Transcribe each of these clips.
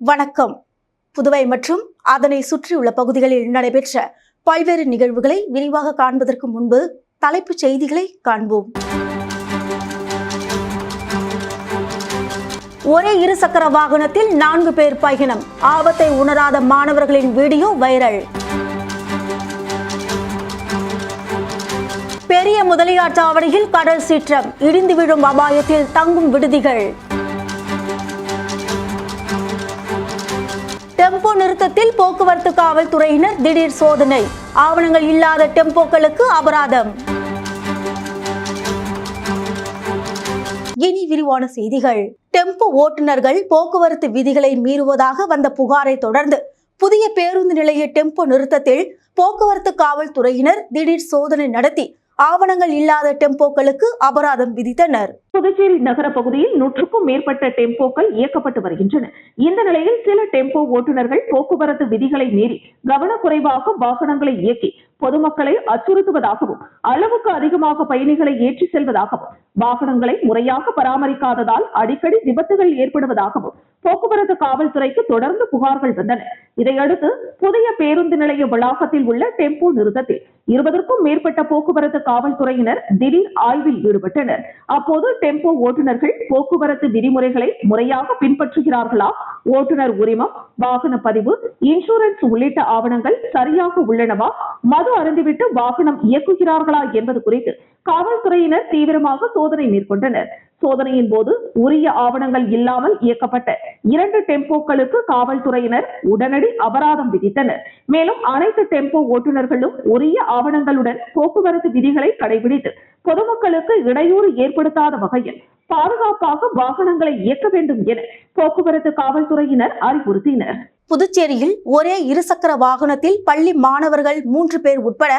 வணக்கம். புதுவை மற்றும் அதனை சுற்றியுள்ள பகுதிகளில் நடைபெற்ற பல்வேறு நிகழ்வுகளை விரிவாக காண்பதற்கு முன்பு தலைப்புச் செய்திகளை காண்போம். ஒரே இருசக்கர வாகனத்தில் 4 பேர் பயணம், ஆபத்தை உணராத மாணவர்களின் வீடியோ வைரல். பெரிய முதலியார் சாவடியில் கடல் சீற்றம், இடிந்து விழும் அபாயத்தில் தங்கும் விடுதிகள். டெம்போ நிறுத்தத்தில் போக்குவரத்து காவல்துறையினர் திடீர் சோதனை, ஆவணங்கள் இல்லாத டெம்போக்களுக்கு அபராதம். இனி விரிவான செய்திகள். டெம்போ ஓட்டுநர்கள் போக்குவரத்து விதிகளை மீறுவதாக வந்த புகாரை தொடர்ந்து புதிய பேருந்து நிலைய டெம்போ நிறுத்தத்தில் போக்குவரத்து காவல்துறையினர் திடீர் சோதனை நடத்தி ஆவணங்கள் இல்லாத டெம்போக்களுக்கு அபராதம் விதித்தனர். புதுச்சேரி நகர பகுதியில் 100க்கும் மேற்பட்ட டெம்போக்கள் இயக்கப்பட்டு வருகின்றன. இந்த நிலையில் சில டெம்போ ஓட்டுநர்கள் போக்குவரத்து விதிகளை மீறி கவனக்குறைவாக வாகனங்களை இயக்கி பொதுமக்களை அச்சுறுத்துவதாகவும், அளவுக்கு அதிகமாக பயணிகளை ஏற்றி செல்வதாகவும், வாகனங்களை முறையாக பராமரிக்காததால் அடிக்கடி விபத்துகள் ஏற்படுவதாகவும் போக்குவரத்து காவல்துறைக்கு தொடர்ந்து புகார்கள் வந்தன. இதையடுத்து புதிய பேருந்து நிலைய வளாகத்தில் உள்ள டெம்போ நிறுத்தத்தில் 20க்கும் மேற்பட்ட போக்குவரத்து காவல்துறையினர் திடீர் ஆய்வில் ஈடுபட்டனர். அப்போது டெம்போ ஓட்டுநர்கள் போக்குவரத்து விதிமுறைகளை முறையாக பின்பற்றுகிறார்களா, ஓட்டுநர் உரிமம், வாகன பதிவு, இன்சூரன்ஸ் உள்ளிட்ட ஆவணங்கள் சரியாக உள்ளனவா, மது அருந்திவிட்டு வாகனம் இயக்குகிறார்களா என்பது குறித்து காவல்துறையினர் தீவிரமாக சோதனை மேற்கொண்டனர். சோதனையின் போது உரிய ஆவணங்கள் இல்லாமல் இயக்கப்பட்ட 2 டெம்போக்களுக்கு காவல்துறையினர் உடனடி அபராதம் விதித்தனர். மேலும் அனைத்து டெம்போ ஓட்டுநர்களும் உரிய ஆவணங்களுடன் போக்குவரத்து விதிகளை கடைபிடித்து பொதுமக்களுக்கு இடையூறு ஏற்படுத்தாத வகையில் பாதுகாப்பாக வாகனங்களை இயக்க வேண்டும் என போக்குவரத்து காவல்துறையினர் அறிவுறுத்தினர். புதுச்சேரியில் ஒரே இருசக்கர வாகனத்தில் பள்ளி மாணவர்கள் 3 பேர் உட்பட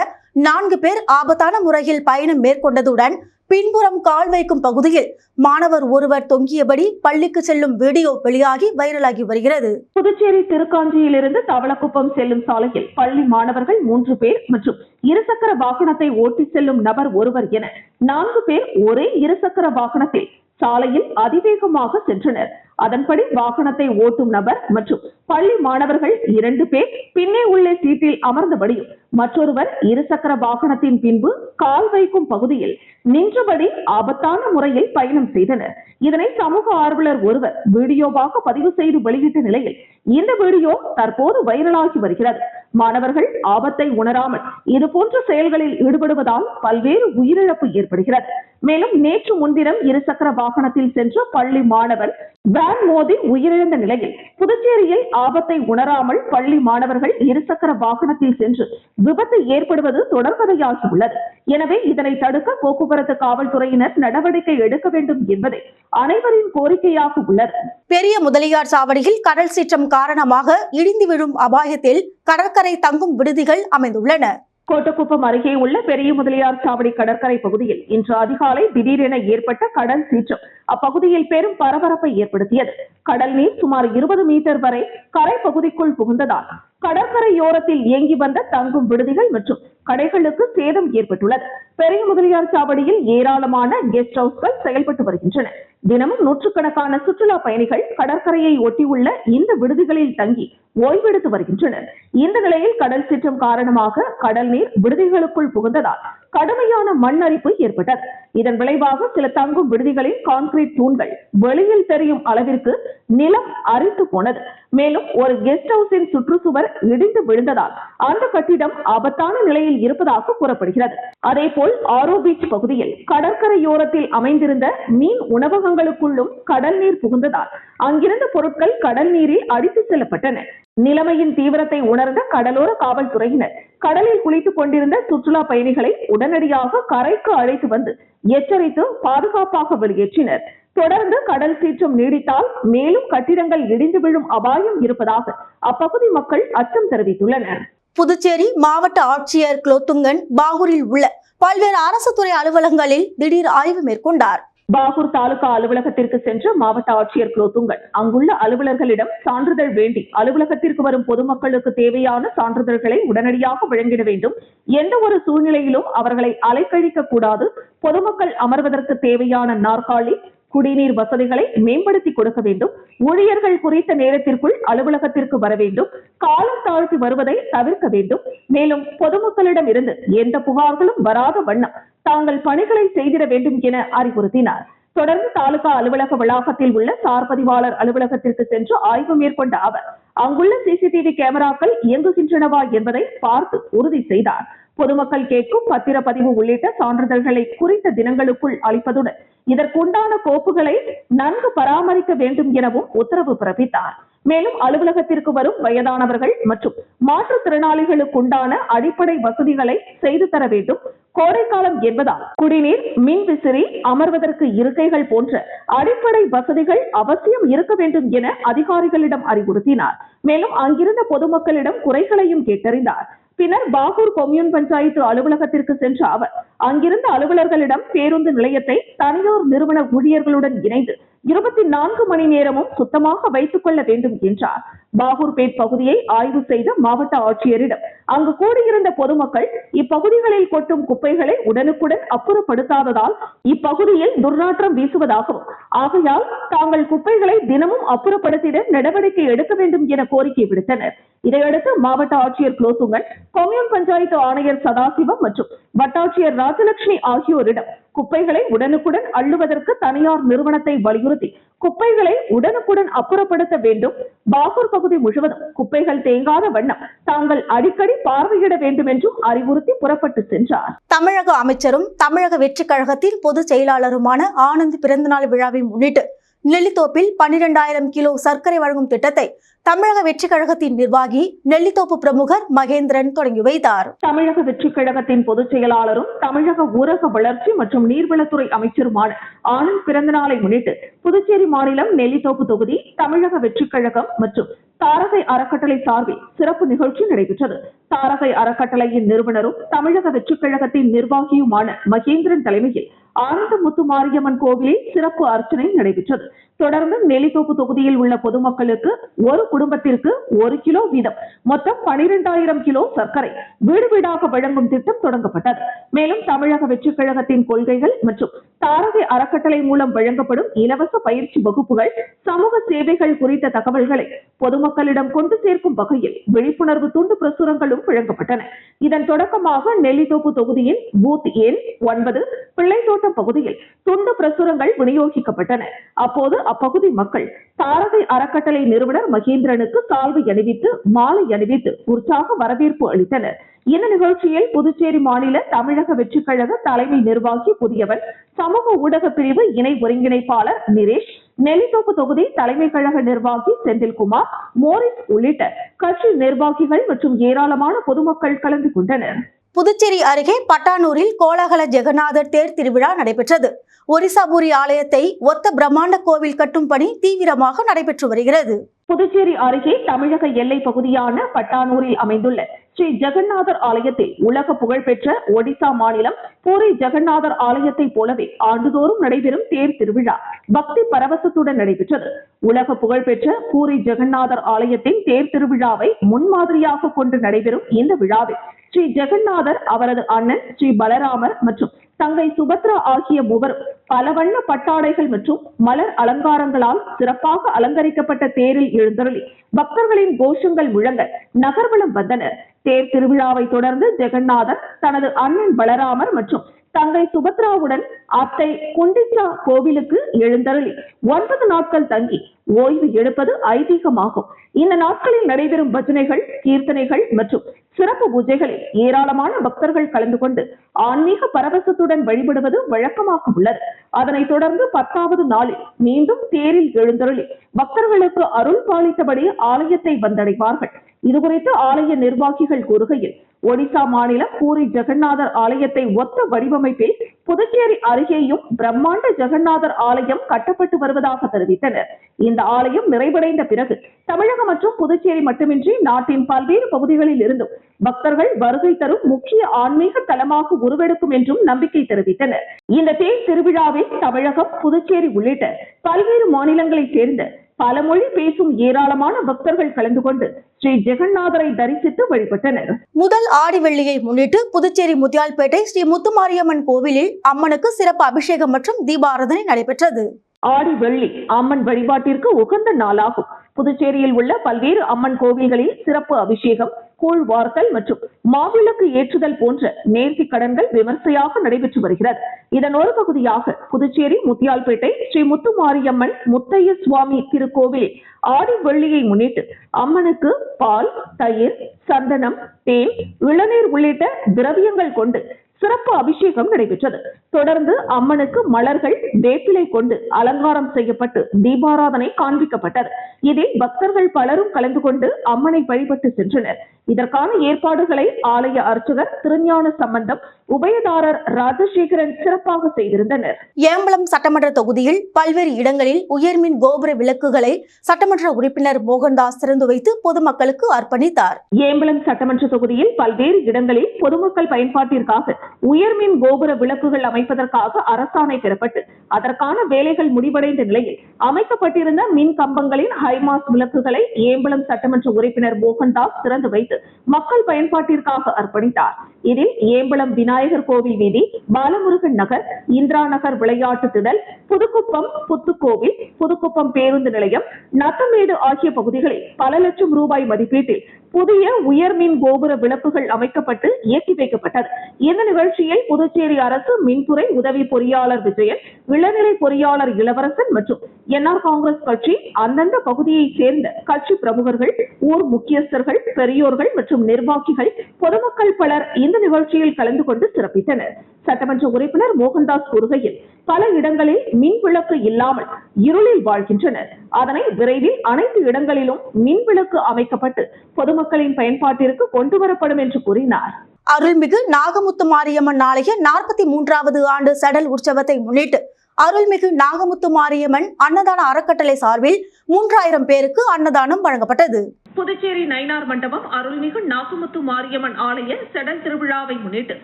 4 பேர் ஆபத்தான முறையில் பயணம் மேற்கொண்டதுடன் பின்புறம் கால் வைக்கும் பகுதியில் மாணவர் ஒருவர் தொங்கியபடி பள்ளிக்கு செல்லும் வீடியோ வெளியாகி வைரலாகி வருகிறது. புதுச்சேரி திருக்காஞ்சியிலிருந்து தவளக்குப்பம் செல்லும் சாலையில் பள்ளி மாணவர்கள் 3 பேர் மற்றும் இருசக்கர வாகனத்தை ஓட்டி செல்லும் நபர் ஒருவர் என 4 பேர் ஒரே இருசக்கர வாகனத்தில் சாலையில் அதிவேகமாக சென்றனர். அதன்படி வாகனத்தை ஓட்டும் நபர் மற்றும் பள்ளி மாணவர்கள் 2 பேர் பின்னே உள்ள சீட்டில் அமர்ந்தபடியும் மற்றொருவர் இருசக்கர வாகனத்தின் பின்பு கால் வைக்கும் பகுதியில் நின்றபடி ஆபத்தான முறையில் பயணம் செய்தனர். இதனை சமூக ஆர்வலர் ஒருவர் வீடியோவாக பதிவு செய்து வெளியிட்ட நிலையில் இந்த வீடியோ தற்போது வைரலாகி வருகிறது. மாணவர்கள் ஆபத்தை உணராமல் இதுபோன்ற செயல்களில் ஈடுபடுவதால் பல்வேறு உயிரிழப்பு ஏற்படுகிறது. மேலும் நேற்று முன்தினம் இருசக்கர வாகனத்தில் சென்ற பள்ளி மாணவர் வேன் மோதி உயிரிழந்த நிலையில் புதுச்சேரியில் ஆபத்தை உணராமல் பள்ளி மாணவர்கள் இருசக்கர வாகனத்தில் சென்று விபத்து ஏற்படுவது தொடர்கதையாகி உள்ளது. எனவே இதனை தடுக்க போக்குவரத்து காவல்துறையினர் நடவடிக்கை எடுக்க வேண்டும் என்பதே அனைவரின் கோரிக்கையாக உள்ளது. பெரிய முதலியார் சாவடியில் கடல் சீற்றம் காரணமாக இடிந்து விழும் அபாயத்தில் கடற்கரை தங்கும் விடுதிகள் அமைந்துள்ளன. கோட்டக்குப்பம் அருகே உள்ள பெரிய முதலியார் சாவடி கடற்கரை பகுதியில் இன்று அதிகாலை திடீரென ஏற்பட்ட கடல் சீற்றம் அப்பகுதியில் பெரும் பரபரப்பை ஏற்படுத்தியது. கடல் நீர் சுமார் 20 மீட்டர் வரை கரை பகுதிக்குள் புகுந்ததால் கடற்கரையோரத்தில் இயங்கி வந்த தங்கும் விடுதிகள் மற்றும் கடைகளுக்கு சேதம் ஏற்பட்டுள்ளது. பெரிய முதலியார் சாவடியில் ஏராளமான கெஸ்ட் ஹவுஸ்கள் செயல்பட்டு வருகின்றன. தினமும் நூற்றுக்கணக்கான சுற்றுலா பயணிகள் கடற்கரையை ஒட்டியுள்ள இந்த விடுதிகளில் தங்கி ஓய்வெடுத்து வருகின்றனர். இந்த நிலையில் கடல் சீற்றம் காரணமாக கடல் நீர் விடுதிகளுக்குள் புகுந்ததால் கடுமையான மண் அரிப்பு ஏற்பட்டது. இதன் விளைவாக சில தங்கும் விடுதிகளின் கான்கிரீட் தூண்கள் வெளியில் தெரியும் அளவிற்கு நிலம் அரித்து போனது. மேலும் ஒரு கெஸ்ட் ஹவுஸின் சுற்றுச்சுவர் இடிந்து விழுந்ததால் அந்த கட்டிடம் ஆபத்தான நிலையில் இருப்பதாக கூறப்படுகிறது. அதேபோல் ஆரோ பீச் பகுதியில் கடற்கரையோரத்தில் அமைந்திருந்த மீன் உணவகங்களுக்குள்ளும் கடல் நீர் புகுந்ததால் அங்கிருந்த பொருட்கள் கடல் நீரில் அடித்து செல்லப்பட்டன. நிலைமையின் தீவிரத்தை உணர்ந்த கடலோர காவல்துறையினர் கடலில் குளித்துக் கொண்டிருந்த சுற்றுலா பயணிகளை உடனடியாக கரைக்கு அழைத்து வந்து எச்சரித்து பாதுகாப்பாக வெளியேற்றினர். தொடர்ந்து கடல் சீற்றம் நீடித்தால் மேலும் கட்டிடங்கள் இடிந்து விழும் அபாயம் இருப்பதாக அப்பகுதி மக்கள் அச்சம் தெரிவித்துள்ளனர். புதுச்சேரி மாவட்ட ஆட்சியர் குலோத்துங்கன் பாகூரில் உள்ள பல்வேறு அரசு துறை அலுவலகங்களில் திடீர் ஆய்வு மேற்கொண்டார். பாகூர் தாலுகா அலுவலகத்திற்கு சென்ற மாவட்ட ஆட்சியர் குலோத்துங்கன் அங்குள்ள அலுவலர்களிடம் சான்றிதழ் வேண்டி அலுவலகத்திற்கு வரும் பொதுமக்களுக்கு தேவையான சான்றிதழ்களை உடனடியாக வழங்கிட வேண்டும். எந்த ஒரு சூழ்நிலையிலும் அவர்களை அலைக்கழிக்க கூடாது. பொதுமக்கள் அமர்வதற்கு தேவையான நாற்காலி, குடிநீர் வசதிகளை மேம்படுத்தி கொடுக்க வேண்டும். ஊழியர்கள் குறித்த நேரத்திற்குள் அலுவலகத்திற்கு வர வேண்டும். காலம் தாழ்த்தி வருவதை தவிர்க்க வேண்டும். மேலும் பொதுமக்களிடம் இருந்து எந்த புகார்களும் வராத வண்ணம் தாங்கள் பணிகளை செய்திட வேண்டும் என அறிவுறுத்தினார். தொடர்ந்து தாலுகா அலுவலக வளாகத்தில் உள்ள சார் பதிவாளர் அலுவலகத்திற்கு சென்று ஆய்வு மேற்கொண்ட அவர் அங்குள்ள சிசிடிவி கேமராக்கள் இயங்குகின்றனவா என்பதை பார்த்து உறுதி செய்தார். பொதுமக்கள் கேட்கும் பத்திரப்பதிவு உள்ளிட்ட சான்றிதழ்களை குறித்த தினங்களுக்குள் அளிப்பதுடன் இதற்குண்டான கோப்புகளை நன்கு பராமரிக்க வேண்டும் எனவும் உத்தரவு பிறப்பித்தார். மேலும் அலுவலகத்திற்கு வரும் வயதானவர்கள் மற்றும் மாற்றுத்திறனாளிகளுக்கு உண்டான அடிப்படை வசதிகளை செய்து தர வேண்டும். கோடைக்காலம் என்பதால் குடிநீர், மின் விசிறி, அமர்வதற்கு இருக்கைகள் போன்ற அடிப்படை வசதிகள் அவசியம் இருக்க வேண்டும் என அதிகாரிகளிடம் அறிவுறுத்தினார். மேலும் அங்கிருந்த பொதுமக்களிடம் குறைகளையும் கேட்டறிந்தார். பின்னர் பாகூர் கொம்யூன் பஞ்சாயத்து அலுவலகத்திற்கு சென்ற அவர் அங்கிருந்த அலுவலர்களிடம் பேருந்து நிலையத்தை தனியார் நிறுவன ஊழியர்களுடன் இணைந்து 24 மணி நேரமும் சுத்தமாக வைத்துக் கொள்ள வேண்டும் என்றார். பாகூர்பேட் பகுதியை ஆய்வு செய்த மாவட்ட ஆட்சியரிடம் அங்கு கூடியிருந்த பொதுமக்கள் இப்பகுதிகளில் கொட்டும் குப்பைகளை உடனுக்குடன் அப்புறப்படுத்தாததால் இப்பகுதியில் துர்நாற்றம் வீசுவதாகவும், ஆகையால் தாங்கள் குப்பைகளை தினமும் அப்புறப்படுத்திட நடவடிக்கை எடுக்க வேண்டும் என கோரிக்கை விடுத்தனர். இதையடுத்து மாவட்ட ஆட்சியர் குலோத்துங்கன், கொம்யூன் பஞ்சாயத்து ஆணையர் சதாசிவம் மற்றும் வட்டாட்சியர் ராஜலட்சுமி ஆகியோரிடம் குப்பைகளை உடனுக்குடன் அள்ளுவதற்கு தனியார் நிறுவனத்தை வலியுறுத்தி குப்பைகளை உடனுக்குடன் அப்புறப்படுத்த வேண்டும். பாகூர் பகுதி முழுவதும் குப்பைகள் தேங்காத வண்ணம் தாங்கள் அடிக்கடி பார்வையிட வேண்டும் என்றும் அறிவுறுத்தி புறப்பட்டு சென்றார். தமிழக அமைச்சரும் தமிழக வெற்றிக் கழகத்தின் பொதுச் செயலாளருமான ஆனந்த் பிறந்தநாள் விழாவை முன்னிட்டு நெல்லித்தோப்பில் 12,000 கிலோ சர்க்கரை வழங்கும் திட்டத்தை தமிழக வெற்றிக் கழகத்தின் நிர்வாகி நெல்லித்தோப்பு பிரமுகர் மகேந்திரன் தொடங்கி வைத்தார். தமிழக வெற்றிக் கழகத்தின் பொதுச் செயலாளரும் தமிழக ஊரக வளர்ச்சி மற்றும் நீர்வளத்துறை அமைச்சருமான ஆனந்த் பிறந்த நாளை முன்னிட்டு புதுச்சேரி மாநிலம் நெல்லித்தோப்பு தொகுதி தமிழக வெற்றிக் கழகம் மற்றும் தாரகை அறக்கட்டளை சார்பில் சிறப்பு நிகழ்ச்சி நடைபெற்றது. தாரகை அறக்கட்டளையின் நிறுவனரும் தமிழக வெற்றிக் கழகத்தின் நிர்வாகியுமான மகேந்திரன் தலைமையில் ஆனந்த முத்து மாரியம்மன் கோவிலில் சிறப்பு அர்ச்சனை நடைபெற்றது. தொடர்ந்து நெல்லித்தோப்பு தொகுதியில் உள்ள பொதுமக்களுக்கு ஒரு குடும்பத்திற்கு 1 கிலோ வீதம் மொத்தம் 12,000 கிலோ சர்க்கரை வீடு வீடாக வழங்கும் திட்டம் தொடங்கப்பட்டது. மேலும் தமிழக வெற்றிக் கழகத்தின் கொள்கைகள் மற்றும் தாரகை அறக்கட்டளை மூலம் வழங்கப்படும் இலவச பயிற்சி வகுப்புகள், சமூக சேவைகள் குறித்த தகவல்களை பொதுமக்களிடம் கொண்டு சேர்க்கும் வகையில் விழிப்புணர்வு துண்டு பிரசுரங்களும் வழங்கப்பட்டன. இதன் தொடக்கமாக நெல்லித்தோப்பு தொகுதியின் பூத் எண் 9 பிள்ளைத்தோட்டம் பகுதியில் துண்டு பிரசுரங்கள் விநியோகிக்கப்பட்டன. அப்போது அப்பகுதி மக்கள் தாரகை அறக்கட்டளை நிறுவனர் மகேந்திரனுக்கு சால்வை அணிவித்து மாலை அணிவித்து உற்சாக வரவேற்பு அளித்தனர். இந்த நிகழ்ச்சியில் புதுச்சேரி மாநில தமிழக வெற்றிக் கழக தலைமை நிர்வாகி புதியவன், சமூக ஊடக பிரிவு இணை ஒருங்கிணைப்பாளர் நிரேஷ், நெல்லித்தோப்பு தொகுதி தலைமை கழக நிர்வாகி செந்தில்குமார், மோரிஸ் உள்ளிட்ட கட்சி நிர்வாகிகள் மற்றும் ஏராளமான பொதுமக்கள் கலந்து கொண்டனர். புதுச்சேரி அருகே பட்டானூரில் கோலாகல ஜெகநாதர் தேர் திருவிழா நடைபெற்றது. ஒரிசாபுரி ஆலயத்தை ஒத்த பிரம்மாண்ட கோவில் கட்டும் பணி தீவிரமாக நடைபெற்று வருகிறது. புதுச்சேரி அருகே தமிழக எல்லை பகுதியான பட்டானூரில் அமைந்துள்ள ஸ்ரீ ஜெகநாதர் ஆலயத்தில் உலக புகழ்பெற்ற ஒடிசா மாநிலம் பூரி ஜெகநாதர் ஆலயத்தை போலவே ஆண்டுதோறும் நடைபெறும் தேர் திருவிழா பக்தி பரவசத்துடன் நடைபெற்றது. உலக புகழ்பெற்ற பூரி ஜெகநாதர் ஆலயத்தின் தேர் திருவிழாவை முன்மாதிரியாக கொண்டு நடைபெறும் இந்த விழாவில் ஸ்ரீ ஜெகநாதர், அவரது அண்ணன் ஸ்ரீ பலராமர் மற்றும் தங்கை சுபத்ரா ஆகிய மூவரும் பல வண்ண பட்டாடைகள் மற்றும் மலர் அலங்காரங்களால் சிறப்பாக அலங்கரிக்கப்பட்ட தேரில் எழுந்தருளி பக்தர்களின் கோஷங்கள் முழங்க நகர்வலம் வந்தனர். தேர் திருவிழாவை தொடர்ந்து ஜெகநாதர் தனது அண்ணன் பலராமர் மற்றும் தங்கை சுபத்ராவுடன் அத்தை குண்டிச்சா கோவிலுக்கு எழுந்தருளி 9 நாட்கள் தங்கி ஓய்வு எடுப்பது ஐதீகமாகும். இந்த நாட்களில் நடைபெறும் பஜனைகள், கீர்த்தனைகள் மற்றும் சிறப்பு பூஜைகளில் ஏராளமான பக்தர்கள் கலந்து கொண்டு ஆன்மீக பரவசத்துடன் வழிபடுவது வழக்கமாக உள்ளது. அதனைத் தொடர்ந்து 10வது நாளில் மீண்டும் தேரில் எழுந்தருளி பக்தர்களுக்கு அருள் பாலித்தபடி ஆலயத்தை வந்தடைவார்கள். இதுகுறித்து ஆலய நிர்வாகிகள் கூறுகையில், ஒடிசா மாநிலம் பூரி ஜெகநாதர் ஆலயத்தை ஒத்த வடிவமைப்பில் புதுச்சேரி அருகேயும் பிரம்மாண்ட ஜெகநாதர் ஆலயம் கட்டப்பட்டு வருவதாக தெரிவித்தனர். இந்த ஆலயம் நிறைவடைந்த பிறகு தமிழகம் மற்றும் புதுச்சேரி மட்டுமின்றி நாட்டின் பல்வேறு பகுதிகளில் இருந்தும் பக்தர்கள் வருகை தரும் முக்கிய ஆன்மீக தலமாக உருவெடுக்கும் என்றும் நம்பிக்கை தெரிவித்தனர். இந்த தேர் திருவிழாவில் தமிழகம், புதுச்சேரி உள்ளிட்ட பல்வேறு மாநிலங்களைச் சேர்ந்த பல மொழி பேசும் ஏராளமான பக்தர்கள் கலந்து கொண்டு ஸ்ரீ ஜெகநாதரை தரிசித்து வழிபட்டனர். முதல் ஆடி வெள்ளியை முன்னிட்டு புதுச்சேரி முத்தியால்பேட்டை ஸ்ரீ முத்துமாரியம்மன் கோவிலில் அம்மனுக்கு சிறப்பு அபிஷேகம் மற்றும் தீபாராதனை நடைபெற்றது. ஆடி வெள்ளி அம்மன் வழிபாட்டிற்கு உகந்த நாளாகும். புதுச்சேரியில் உள்ள பல்வேறு அம்மன் கோவில்களில் சிறப்பு அபிஷேகம், கூழ் வார்த்தல் மற்றும் மாவிளக்கு ஏற்றுதல் போன்ற நேர்த்திக் கடன்கள் விமர்சையாக நடைபெற்று வருகிறது. இதன் ஒரு பகுதியாக புதுச்சேரி முத்தியால்பேட்டை ஸ்ரீ முத்துமாரியம்மன் முத்தைய சுவாமி திருக்கோவில் ஆடி வெள்ளியை முன்னிட்டு அம்மனுக்கு பால், தயிர், சந்தனம், தேன், இளநீர் உள்ளிட்ட திரவியங்கள் கொண்டு சிறப்பு அபிஷேகம் நடைபெற்றது. தொடர்ந்து அம்மனுக்கு மலர்கள், வேப்பிலை கொண்டு அலங்காரம் செய்யப்பட்டு தீபாராதனை காண்பிக்கப்பட்டது. இதில் பக்தர்கள் பலரும் கலந்து கொண்டு அம்மனை வழிபட்டு சென்றனர். இதற்கான ஏற்பாடுகளை ஆலய அர்ச்சகர் திருஞான சம்பந்தம், உபயதாரர் ராஜசேகரன் சிறப்பாக செய்திருந்தனர். ஏம்பலம் சட்டமன்ற தொகுதியில் பல்வேறு இடங்களில் உயர்மின் கோபுர விளக்குகளை சட்டமன்ற உறுப்பினர் மோகன்தாஸ் திறந்து வைத்து பொதுமக்களுக்கு அர்ப்பணித்தார். ஏம்பலம் சட்டமன்ற தொகுதியில் பல்வேறு இடங்களில் பொதுமக்கள் பயன்பாட்டிற்காக உயர்மின் கோபுர விளக்குகள் அமைப்பதற்காக அரசாணை பெறப்பட்டு அதற்கான வேலைகள் முடிவடைந்த நிலையில் அமைக்கப்பட்டிருந்த மின் கம்பங்களின் ஹைமாஸ் விளக்குகளை ஏம்பலம் சட்டமன்ற உறுப்பினர் மோகன்தாஸ் திறந்து வைத்து மக்கள் பயன்பாட்டிற்காக அர்ப்பணித்தார். இதில் ஏம்பலம் விநாயகர் கோவில் வீதி, பாலமுருகன் நகர், இந்திரா நகர் விளையாட்டு திடல், புதுக்குப்பம் புத்துக்கோவில், புதுக்குப்பம் பேருந்து நிலையம், நத்தமேடு ஆகிய பகுதிகளில் பல லட்சம் ரூபாய் மதிப்பீட்டில் புதிய உயர்மின் கோபுர விளக்குகள் அமைக்கப்பட்டு இயக்கி வைக்கப்பட்டது. இந்த நிகழ்ச்சியில் புதுச்சேரி அரசு மின்துறை உதவி பொறியாளர் விஜயன், இளநிலை பொறியாளர் இளவரசன் மற்றும் என்ஆர் காங்கிரஸ் கட்சி, அந்தந்த பகுதியைச் சேர்ந்த கட்சி பிரமுகர்கள், ஊர் முக்கியஸ்தர்கள், பெரியோர்கள் மற்றும் நிர்வாகிகள், பொதுமக்கள் பலர் இந்த நிகழ்ச்சியில் கலந்து கொண்டு சிறப்பித்தனர். சட்டமன்ற உறுப்பினர் மோகன்தாஸ் கூறுகையில், பல இடங்களில் மின் விளக்கு இல்லாமல் இருளில் வாழ்கின்றனர். அதனை விரைவில் அனைத்து இடங்களிலும் மின் விளக்கு அமைக்கப்பட்டு பொதுமக்களின் பயன்பாட்டிற்கு கொண்டு வரப்படும் என்று கூறினார். அருள்மிகு நாகமுத்து மாரியம்மன் ஆலய 43வது ஆண்டு சடல் உற்சவத்தை முன்னிட்டு அருள்மிகு நாகமுத்து மாரியம்மன் அன்னதான அறக்கட்டளை சார்பில் 3000 பேருக்கு அன்னதானம் வழங்கப்பட்டது. புதுச்சேரி நயினார் மண்டபம் அருள்மிகு நாகமுத்து மாரியம்மன் ஆலய செடல் திருவிழாவை முன்னிட்டு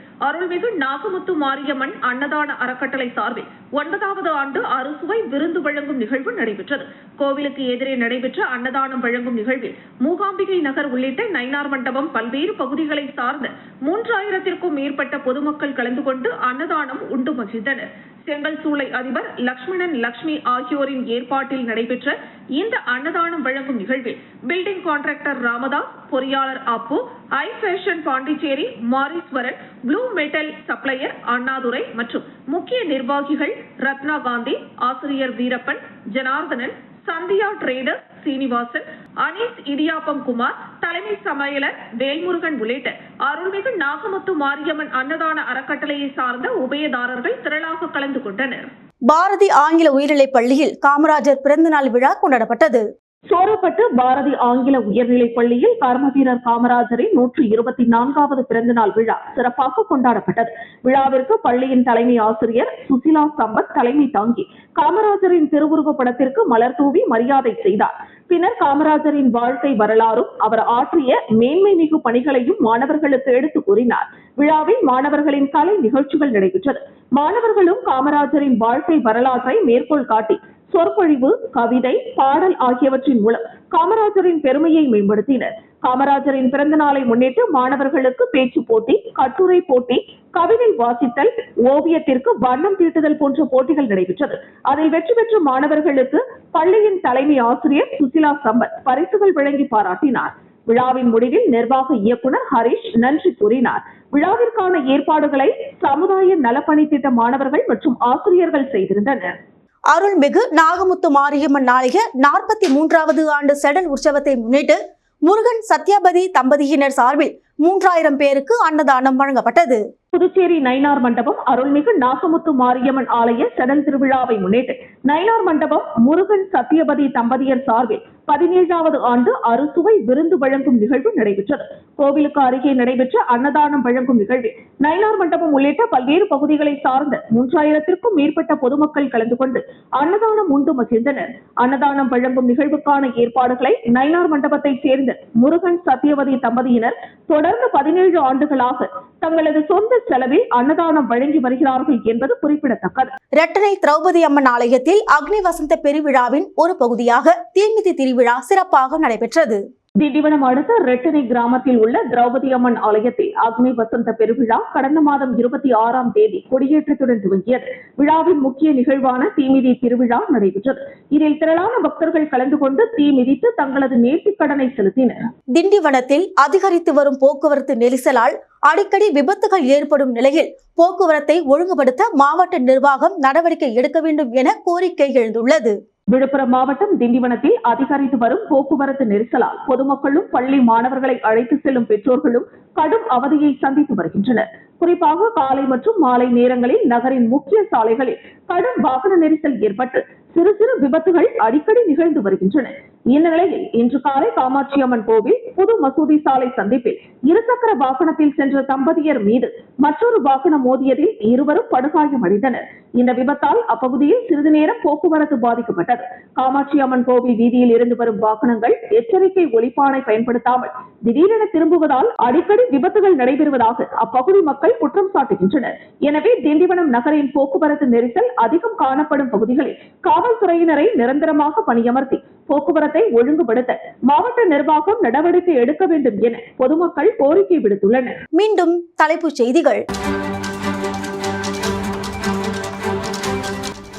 அருள்மிகு நாகமுத்து மாரியம்மன் அன்னதான அறக்கட்டளை சார்பில் 9வது ஆண்டு அறுசுவை விருந்து வழங்கும் நிகழ்வு நடைபெற்றது. கோவிலுக்கு எதிரே நடைபெற்ற அன்னதானம் வழங்கும் நிகழ்வில் மூகாம்பிகை நகர் உள்ளிட்ட நயினார் மண்டபம் பல்வேறு பகுதிகளை சார்ந்த 3000த்திற்கும் மேற்பட்ட பொதுமக்கள் கலந்து கொண்டு அன்னதானம் உண்டு மகிழ்ந்தனர். செங்கல் சூளை அதிபர் லட்சுமணன் லட்சுமி ஆகியோரின் ஏற்பாட்டில் நடைபெற்ற இந்த அன்னதானம் வழங்கும் நிகழ்வில் பில்டிங் கான்ட்ராக்டர் ராமதாஸ், பொறியாளர் Appu, I fashion Pondicherry Mariswaran, blue metal supplier Annadurai மற்றும் முக்கிய நிர்வாகிகள் ரத்னா காந்தி, ஆசிரியர் வீரப்பன், ஜனார்தனன், சந்தியா ட்ரேடர் சீனிவாசன், அனீஸ் இடியாப்பம் குமார், தலைமை சமையலர் வேல்முருகன் உள்ளிட்ட அருள்மிகு நாகமுத்து மாரியம்மன் அன்னதான அறக்கட்டளையை சார்ந்த உபயதாரர்கள் திரளாக கலந்து கொண்டனர். பாரதி ஆங்கில உயர்நிலைப் பள்ளியில் காமராஜர் பிறந்தநாள் விழா கொண்டாடப்பட்டது. சோரப்பட்டு பாரதி ஆங்கில உயர்நிலைப் பள்ளியில் கர்மவீரர் காமராஜரின் 124வது பிறந்தநாள் விழா சிறப்பாக கொண்டாடப்பட்டது. விழாவிற்கு பள்ளியின் தலைமை ஆசிரியர் சுசிலா சம்பத் தலைமை தாங்கி காமராஜரின் திருவுருவ படத்திற்கு மலர் தூவி மரியாதை செய்தார். பின்னர் காமராஜரின் வாழ்க்கை வரலாறும் அவர் ஆற்றிய மேன்மை மிகு பணிகளையும் மாணவர்களுக்கு எடுத்து கூறினார். விழாவில் மாணவர்களின் கலை நிகழ்ச்சிகள் நடைபெற்றது. மாணவர்களும் காமராஜரின் வாழ்க்கை வரலாற்றை மேற்கோள் காட்டி சொற்பொழிவு, கவிதை, பாடல் ஆகியவற்றின் மூலம் காமராஜரின் பெருமையை மேம்படுத்தினர். காமராஜரின் பிறந்த நாளை முன்னிட்டு மாணவர்களுக்கு பேச்சு போட்டி, கட்டுரை போட்டி, கவிதை வாசித்தல், ஓவியத்திற்கு வண்ணம் தீட்டுதல் போன்ற போட்டிகள் நடைபெற்றது. அதில் வெற்றி பெற்ற மாணவர்களுக்கு பள்ளியின் தலைமை ஆசிரியர் சுசிலா சம்பத் பரிசுகள் வழங்கி பாராட்டினார். விழாவின் முடிவில் நிர்வாக இயக்குனர் ஹரிஷ் நன்றி கூறினார். விழாவிற்கான ஏற்பாடுகளை சமுதாய நலப்பணி திட்ட மாணவர்கள் மற்றும் ஆசிரியர்கள் செய்திருந்தனர். அருள்மிகு நாகமுத்து மாரியம்மன் ஆலய 43வது ஆண்டு செடல் உற்சவத்தை முன்னிட்டு முருகன் சத்யாபதி தம்பதியினர் சார்பில் 3000 பேருக்கு அன்னதானம் வழங்கப்பட்டது. புதுச்சேரி நயினார் மண்டபம் அருள்மிகு நாகமுத்து மாரியம்மன் ஆலய செடல் திருவிழாவை முன்னிட்டு நயினார் மண்டபம் முருகன் சத்யபதி தம்பதியர் சார்பில் 17வது ஆண்டு அறுசுவை விருந்து வழங்கும் நிகழ்வு நடைபெற்றது. கோவிலுக்கு அருகே நடைபெற்ற அன்னதானம் வழங்கும் நிகழ்வில் நயினார் மண்டபம் உள்ளிட்ட பல்வேறு பகுதிகளை சார்ந்த 3000த்திற்கும் மேற்பட்ட பொதுமக்கள் கலந்து கொண்டு அன்னதானம் உண்டு மகிழ்ந்தனர். அன்னதானம் வழங்கும் நிகழ்வுக்கான ஏற்பாடுகளை நயினார் மண்டபத்தை சேர்ந்த முருகன் சத்யவதி தம்பதியினர் தொடர்ந்து 17 ஆண்டுகளாக தங்களது சொந்த செலவில் அன்னதானம் வழங்கி வருகிறார்கள் என்பது குறிப்பிடத்தக்கது. இரட்டனை திரௌபதி அம்மன் ஆலயத்தில் அக்னி வசந்த பெருவிழாவின் ஒரு பகுதியாக தீமிதி திருவிழா சிறப்பாக நடைபெற்றது. திண்டிவனம் அடுத்த ரெட்டனை கிராமத்தில் உள்ள திரௌபதி அம்மன் ஆலயத்தில் அக்னி வசந்த பெருவிழா கடந்த மாதம் 26ஆம் தேதி கொடியேற்றத்துடன் துவங்கியது. விழாவின் முக்கிய நிகழ்வான தீமிதி திருவிழா நடைபெற்றது. இதில் திரளான பக்தர்கள் கலந்து கொண்டு தீ மிதித்து தங்களது நேர்த்திக் கடனை செலுத்தினர். திண்டிவனத்தில் அதிகரித்து வரும் போக்குவரத்து நெரிசலால் அடிக்கடி விபத்துகள் ஏற்படும் நிலையில் போக்குவரத்தை ஒழுங்குபடுத்த மாவட்ட நிர்வாகம் நடவடிக்கை எடுக்க வேண்டும் என கோரிக்கை எழுந்துள்ளது. விழுப்புரம் மாவட்டம் திண்டிவனத்தில் அதிகரித்து வரும் போக்குவரத்து நெரிசலால் பொதுமக்களும் பள்ளி மாணவர்களை அழைத்து செல்லும் பெற்றோர்களும் கடும் அவதியை சந்தித்து வருகின்றனர். குறிப்பாக காலை மற்றும் மாலை நேரங்களில் நகரின் முக்கிய சாலைகளில் கடும் வாகன நெரிசல் ஏற்பட்டு சிறு சிறு விபத்துகள் அடிக்கடி நிகழ்ந்து வருகின்றன. இந்த நிலையில் இன்று காலை காமாட்சி அம்மன் கோவில் புது மசூதி சாலை சந்திப்பில் இருசக்கர வாகனத்தில் சென்ற தம்பதியர் மீது மற்றொரு வாகனம் மோதியதில் இருவரும் படுகாயமடைந்தனர். இந்த விபத்தால் அப்பகுதியில் சிறிது நேரம் போக்குவரத்து பாதிக்கப்பட்டது. காமாட்சி அம்மன் கோவில் வீதியில் இருந்து வரும் வாகனங்கள் எச்சரிக்கை ஒலிப்பானை பயன்படுத்தாமல் திடீரென திரும்புவதால் அடிக்கடி விபத்துகள் நடைபெறுவதாக அப்பகுதி மக்கள் குற்றம் சாட்டுகின்றனர். எனவே திண்டிவனம் நகரின் போக்குவரத்து நெரிசல் அதிகம் காணப்படும் பகுதிகளில் காவல்துறையினரை நிரந்தரமாக பணியமர்த்தி போக்குவரத்தை ஒழுங்குபடுத்த மாவட்ட நிர்வாகம் நடவடிக்கை எடுக்க வேண்டும் என பொதுமக்கள் கோரிக்கை விடுத்துள்ளனர். மீண்டும் தலைப்புச் செய்திகள்.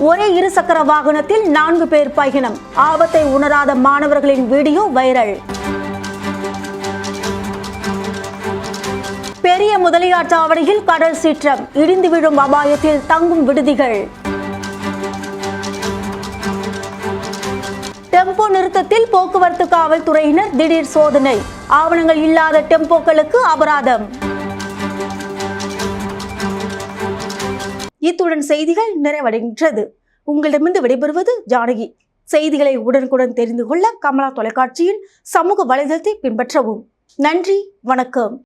ஒரே இருசக்கர வாகனத்தில் 4 பேர் பயணம், ஆபத்தை உணராத மாணவர்களின் வீடியோ வைரல். பெரிய முதலியார் சாவடியில் கடல் சீற்றம், இடிந்து விழும் அபாயத்தில் தங்கும் விடுதிகள். டெம்போ நிறுத்தத்தில் போக்குவரத்து காவல்துறையினர் திடீர் சோதனை, ஆவணங்கள் இல்லாத டெம்போக்களுக்கு அபராதம். இத்துடன் செய்திகள் நிறைவடைகின்றது. உங்களிடமிருந்து விடைபெறுவது ஜானகி. செய்திகளை உடனுக்குடன் தெரிந்து கொள்ள கமலா தொலைக்காட்சியின் சமூக வலைதளத்தை பின்பற்றவும். நன்றி, வணக்கம்.